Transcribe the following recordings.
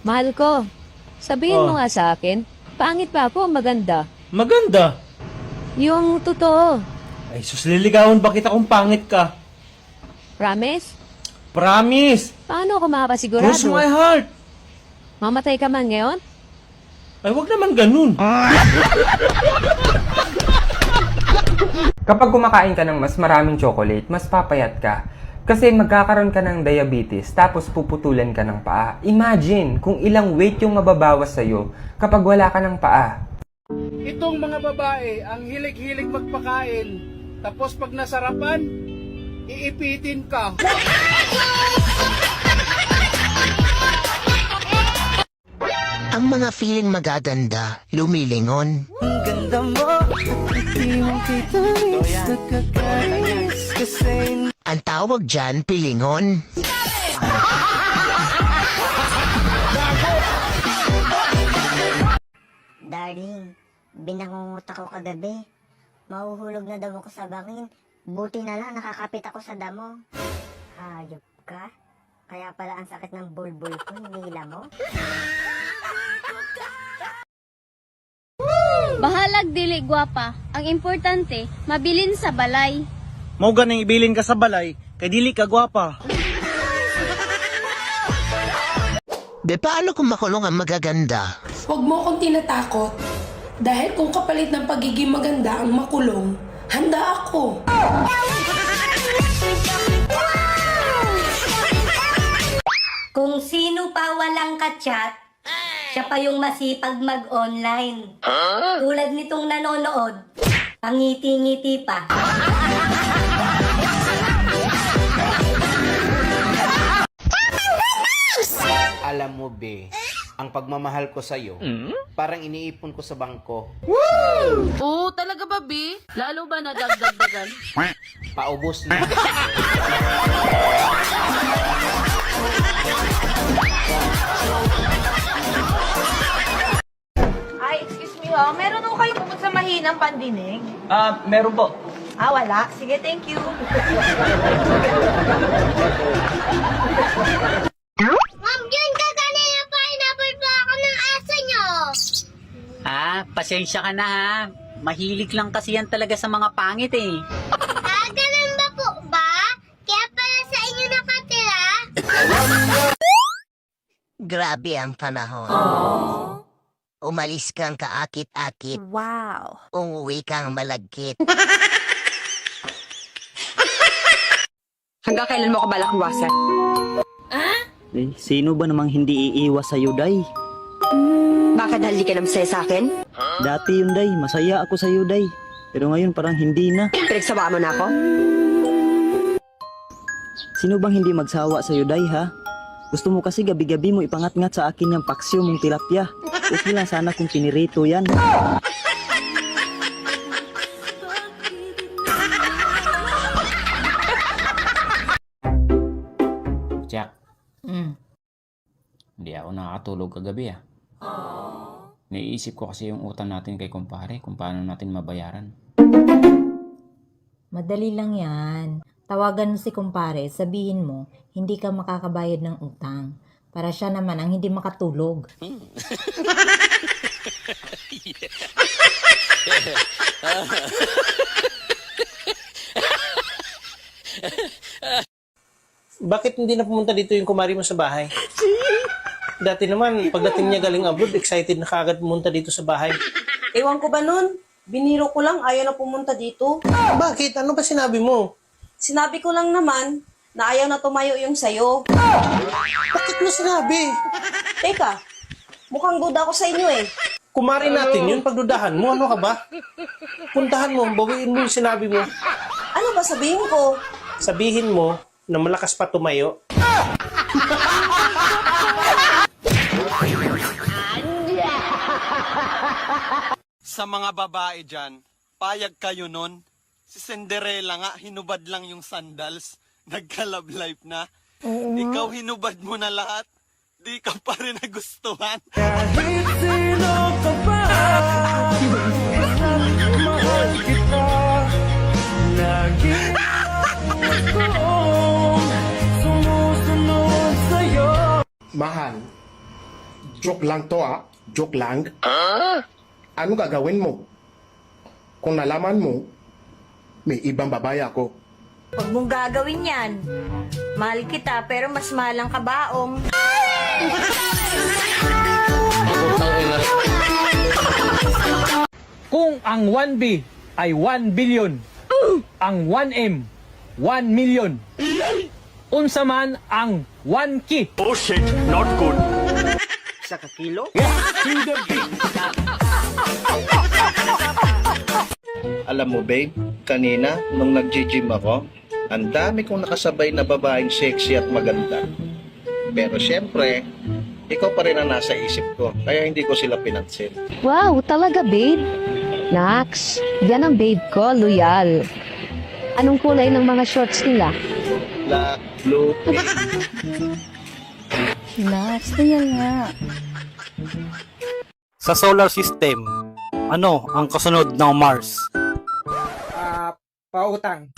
Mahal ko, sabihin mo Oh. nga sa akin, pangit ba ako o maganda? Maganda. Yung totoo. Ay, sus, liligawan ba kita kung pangit ka? Promise? Promise! Paano ako Cross makakasigurado? my heart! Mamatay ka man ngayon? Ay, wag naman ganun. Kapag kumakain ka ng mas maraming chocolate, mas papayat ka. Kasi magkakaroon ka ng diabetes, tapos puputulan ka ng paa. Imagine kung ilang weight yung mababawas sa'yo kapag wala ka ng paa. Itong mga babae, ang hilig-hilig magpakain. Tapos pag nasarapan, iipitin ka. Ang mga feeling magaganda, lumilingon. Ang ganda mo, di mo kitamis, nakakainis kasi Ang tawag dyan, pilingon. Darling, binangungot ako kagabi. Mahuhulog na daw ako sa bangin. Buti na lang nakakapit ako sa damo. Hayop ka? Kaya pala ang sakit ng bulbul ko, hinihila mo? Bahalag dili gwapa. Ang importante, mabilin sa balay. Mao ganing ibilin ka sa balay, kay dili ka gwapa. De paano kung makulong ang magaganda? Huwag mo akong tinatakot. Dahil kung kapalit ng pagiging maganda ang makulong, handa ako. Kung sino pa walang kachat, siya pa yung masipag mag-online. Tulad nitong nanonood, pangiti-ngiti pa. Alam mo, be, ang pagmamahal ko sa'yo, parang iniipon ko sa bangko. Oo, talaga ba, B? Lalo ba nadagdagdagan? Paubos na. Ay, excuse me ho. Meron ho kayo bukod sa mahinang pandinig? Meron po. Ah, wala. Sige, thank you. Ma'am, yun ka kanina pineapple pa ako ng asa nyo. Pasensya ka na ha. Mahilig lang kasi yan talaga sa mga pangit eh. Ganun ba po ba? Kaya pala sa inyo nakatira? Grabe ang panahon. Umalis kang kaakit-akit, Wow. umuwi kang malagkit. Hanggang kailan mo ako balak iwasan? Eh, sino ba namang hindi iiwas sa'yo, Day? Bakit dahil di ka namsaya sa akin? Dati yun, Day. Masaya ako sa'yo, Day. Pero ngayon parang hindi na. Pinagsawa mo na ako? Sino bang hindi magsawa sa'yo, Day, ha? Gusto mo kasi gabi-gabi mo ipangat-ngat sa akin yung paksyo mong tilapia. Okay lang sana kung pinirito yan. Jack. Hindi ako nakakatulog kagabi ah. Naiisip ko kasi yung utang natin kay kumpare, kung paano natin mabayaran. Madali lang yan. Tawagan mo si kumpare, sabihin mo, hindi ka makakabayad ng utang. Para siya naman ang hindi makatulog. Bakit hindi na pumunta dito yung kumari mo sa bahay? Dati naman, pagdating niya galing abroad, excited na kagad pumunta dito sa bahay. Ewan ko ba nun? Biniro ko lang, ayaw na pumunta dito. Bakit? Ano ba sinabi mo? Sinabi ko lang naman na ayaw na tumayo yung sayo. Bakit mo sinabi? Teka, mukhang duda ako sa inyo eh. Kumari natin yun, pagdudahan mo, ano ka ba? Puntahan mo, bawiin mo yung sinabi mo. Ano ba sabihin ko? Sabihin mo na malakas pa tumayo. sa mga babae dyan, payag kayo nun. Si Cinderella nga, hinubad lang yung sandals. Nagka-love life na. Ikaw hinubad mo na lahat. Di ka pa rin nagustuhan. Kahit sino ka pa, mahal kita. Lagi akong sumusunod sa'yo. Mahal, Joke lang to Joke lang. Ano gagawin mo? Kung nalaman mo, may ibang babae ako. Huwag mong gagawin yan. Mahal kita, pero mas mahal ang kabaong. Kung ang 1B ay 1 billion, ang 1M, 1 million, unsa man ang 1K. Oh shit, not good. Sa kakilo? Alam mo babe, kanina nung nag-gym ako, ang dami kong nakasabay na babaeng sexy at maganda. Pero syempre, ikaw pa rin ang nasa isip ko, kaya hindi ko sila pinansin. Wow, talaga babe? Nax, yan ang babe ko, loyal. Anong kulay ng mga shorts nila? Black, blue, pink. Nax, loyal nga. Sa solar system, ano ang kasunod ng Mars? Pautang.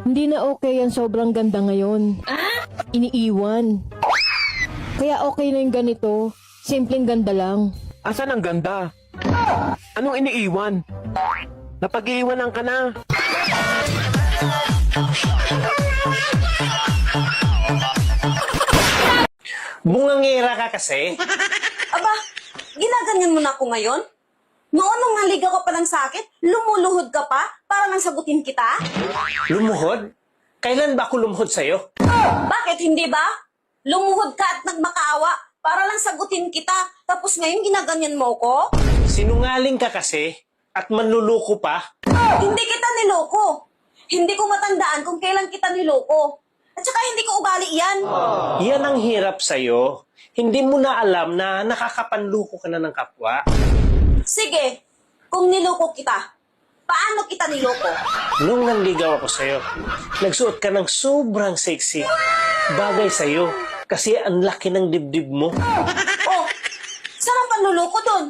Hindi na okay ang sobrang ganda ngayon. Iniiwan. Kaya okay na yung ganito. Simpleng ganda lang. Asan ang ganda? Anong iniiwan? Napag-iiwanan ka na. Bungangira ka kasi. Aba, ginaganyan mo na ako ngayon? Noon nung naligaw ka pa ng sakit, lumuluhod ka pa para lang sagutin kita? Lumuhod? Kailan ba ako lumuhod sa'yo? Bakit hindi ba? Lumuhod ka at nagmakaawa para lang sagutin kita. Tapos ngayon ginaganyan mo ko? Sinungaling ka kasi at manluluko pa. Hindi kita niloko. Hindi ko matandaan kung kailan kita niloko. At saka hindi ko ugali yan. Yan ang hirap sa'yo. Hindi mo na alam na nakakapanluko ka na ng kapwa. Sige, kung niloko kita, paano kita niloko? Nung nanligaw ako sa'yo, nagsuot ka ng sobrang sexy. Bagay sa'yo kasi ang laki ng dibdib mo. Oh, saan ang panluloko dun?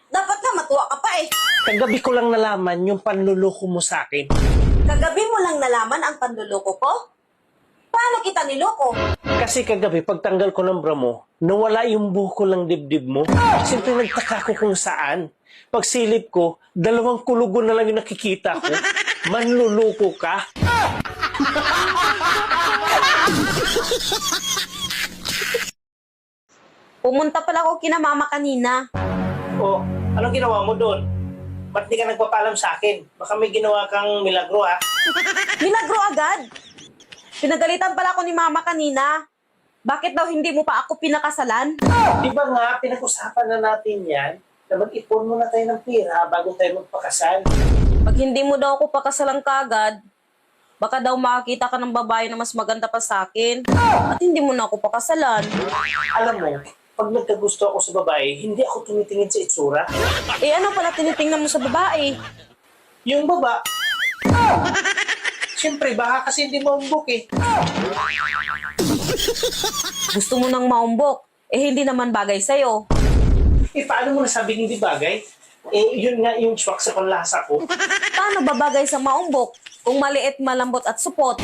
Dapat nga matuwa ka pa eh. Kagabi ko lang nalaman yung panluloko mo sa akin. Kagabi mo lang nalaman ang panluloko ko? Paano kita niloko? Kasi kagabi, pagtanggal ko ng bra mo, nawala yung buko lang dibdib mo. Siyempre nagtaka ko kung saan. Pagsilip ko, 2 kulugo na lang yung nakikita ko. Manluluko ka. Pumunta pala ako kina mama kanina. O, anong ginawa mo doon? Ba't di ka nagpapalam sa akin? Baka may ginawa kang milagro, ha? Milagro agad. Pinagalitan pala ako ni mama kanina. Bakit daw hindi mo pa ako pinakasalan? Di ba nga, pinag-usapan na natin yan na mag-ipon muna tayo ng pera bago tayo magpakasal. Pag hindi mo daw ako pakasalan kaagad, baka daw makakita ka ng babae na mas maganda pa sa akin. At hindi mo na ako pakasalan. Alam mo, pag nagkagusto ako sa babae, hindi ako tumitingin sa itsura. Eh ano pala tinitingnan mo sa babae? Yung baba, siyempre, baka kasi hindi maumbok eh. Gusto mo nang maumbok, eh hindi naman bagay sa'yo. Eh, paano mo nasabing hindi bagay? Eh, yun nga yung swak sa panlasa ko. Paano ba bagay sa maumbok kung maliit, malambot at supot?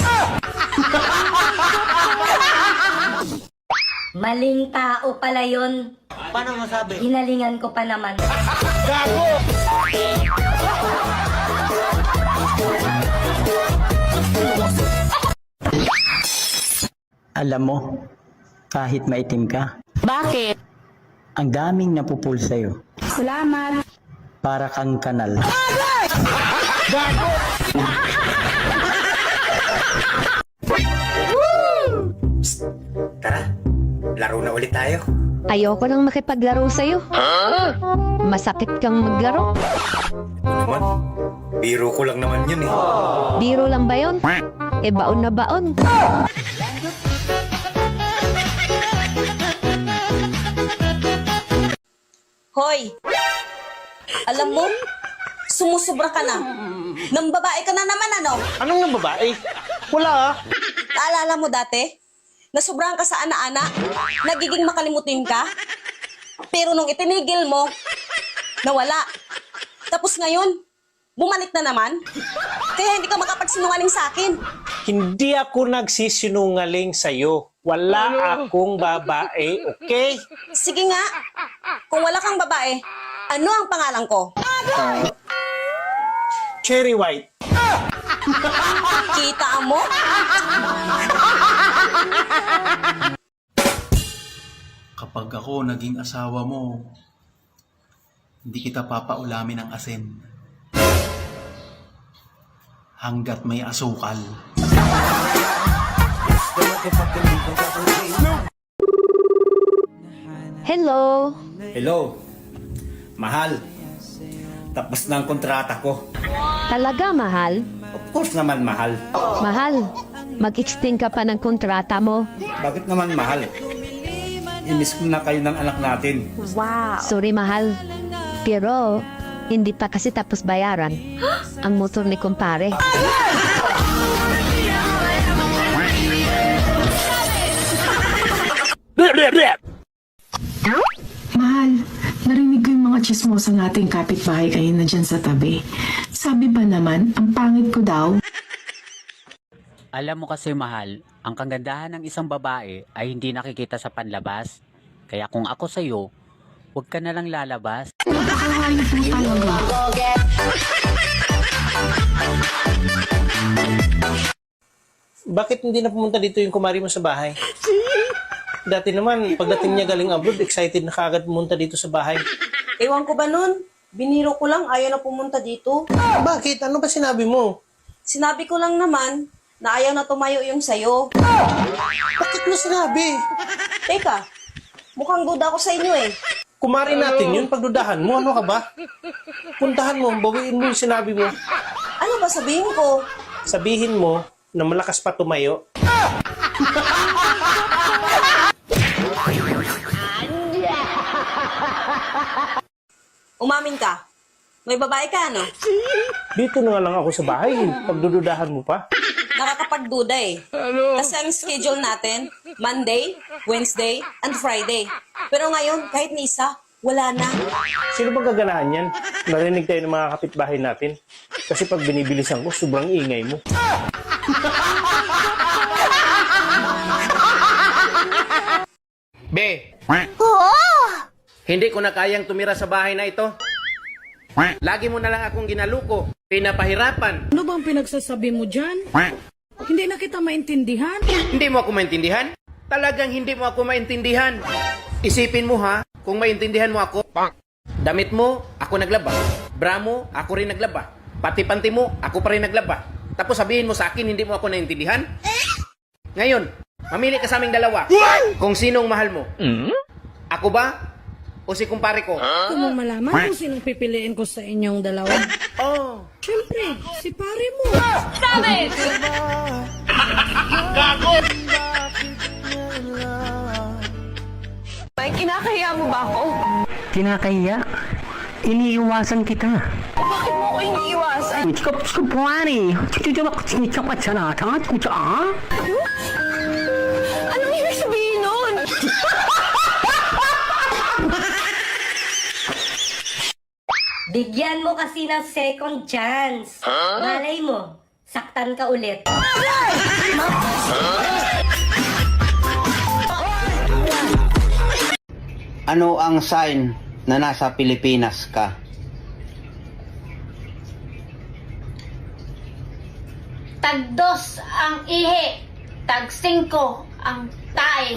Maling tao pala yun. Paano masabi? Hinalingan ko pa naman. Alam mo, kahit maitim ka, Bakit? ang daming napupul sa'yo. Salamat. Para kang kanal. Tara, laro na ulit tayo. Ayoko nang makipaglaro sa'yo. Masakit kang maglaro. Naman, biro ko lang naman yun eh. Biro lang ba yun? Eh baon na baon. Hoy! Alam mo, sumusubra ka na. Nang babae ka na naman ano? Anong nang babae? Wala ah. Naalala mo dati? Nasubrahan ka sa ana-ana? Nagiging makalimutin ka? Pero nung itinigil mo, nawala. Tapos ngayon, bumalik na naman? Kaya hindi ka makapagsinungaling sa akin. Hindi ako nagsisinungaling sa'yo. Wala akong babae, okay? Sige nga. Kung wala kang babae, ano ang pangalan ko? Cherry White. Kita mo? Kapag ako naging asawa mo, hindi kita papaulamin ng asin. Hanggat may asukal. Hello? Hello. Mahal. Tapos na ang kontrata ko. Talaga, mahal? Of course naman, mahal. Mahal, mag-extend ka pa ng kontrata mo. Bakit naman mahal? I-miss ko na kayo ng anak natin. Sorry, mahal. Pero, hindi pa kasi tapos bayaran ang motor ni kumpare. Mahal, narinig ko yung mga chismosa nating kapitbahay kayo na dyan sa tabi. Sabi ba naman, ang pangit ko daw? Alam mo kasi mahal, ang kagandahan ng isang babae ay hindi nakikita sa panlabas. Kaya kung ako sa'yo, huwag ka na lang lalabas. Napakahayop mo talaga. Bakit hindi na pumunta dito yung kumari mo sa bahay? Dati naman, pagdating niya galing abroad, excited na kaagad pumunta dito sa bahay. Ewan ko ba nun? Biniro ko lang, ayaw na pumunta dito. Bakit? Ano ba sinabi mo? Sinabi ko lang naman na ayaw na tumayo yung sayo. Bakit mo sinabi? Teka, mukhang duda ako sa inyo eh. Kumari natin yun, pagdudahan mo, ano ka ba? Puntahan mo, bawiin mo yung sinabi mo. Ano ba sabihin ko? Sabihin mo na malakas pa tumayo. Umamin ka. May babae ka, ano? Dito na nga lang ako sa bahay, pagdududahan mo pa. Nakakapagduda eh. Kasi ang schedule natin, Monday, Wednesday, and Friday. Pero ngayon, kahit ni isa, wala na. Sino bang gaganahan yan? Narinig tayo ng mga kapitbahay natin. Kasi pag binibilisan ko, sobrang ingay mo. Be! Hindi ko na kayang tumira sa bahay na ito. Lagi mo na lang akong ginaluko. Pinapahirapan. Ano bang pinagsasabi mo dyan? Hindi na kita maintindihan. Hindi mo ako maintindihan? Talagang hindi mo ako maintindihan. Isipin mo ha, kung maintindihan mo ako. Damit mo, ako naglaba. Bra mo, ako rin naglaba. Pati panty mo, ako pa rin naglaba. Tapos sabihin mo sa akin, hindi mo ako naintindihan? Ngayon, mamili ka sa aming dalawa. Kung sinong mahal mo. Ako ba? O si kumpare ko? Kung mo malaman kung sinong pipiliin ko sa inyong dalawa. Oh. Siyempre, si pare mo. Stop it! May kinakaya mo ba ako? Kinakahiya? Iniiwasan kita. Bakit mo ko iniiwasan? Anong ibig sabihin nun? Bigyan mo kasi ng second chance. Malay mo, saktan ka ulit. Ano ang sign na nasa Pilipinas ka? Tag-2 ang ihi. Tag-5 ang tae.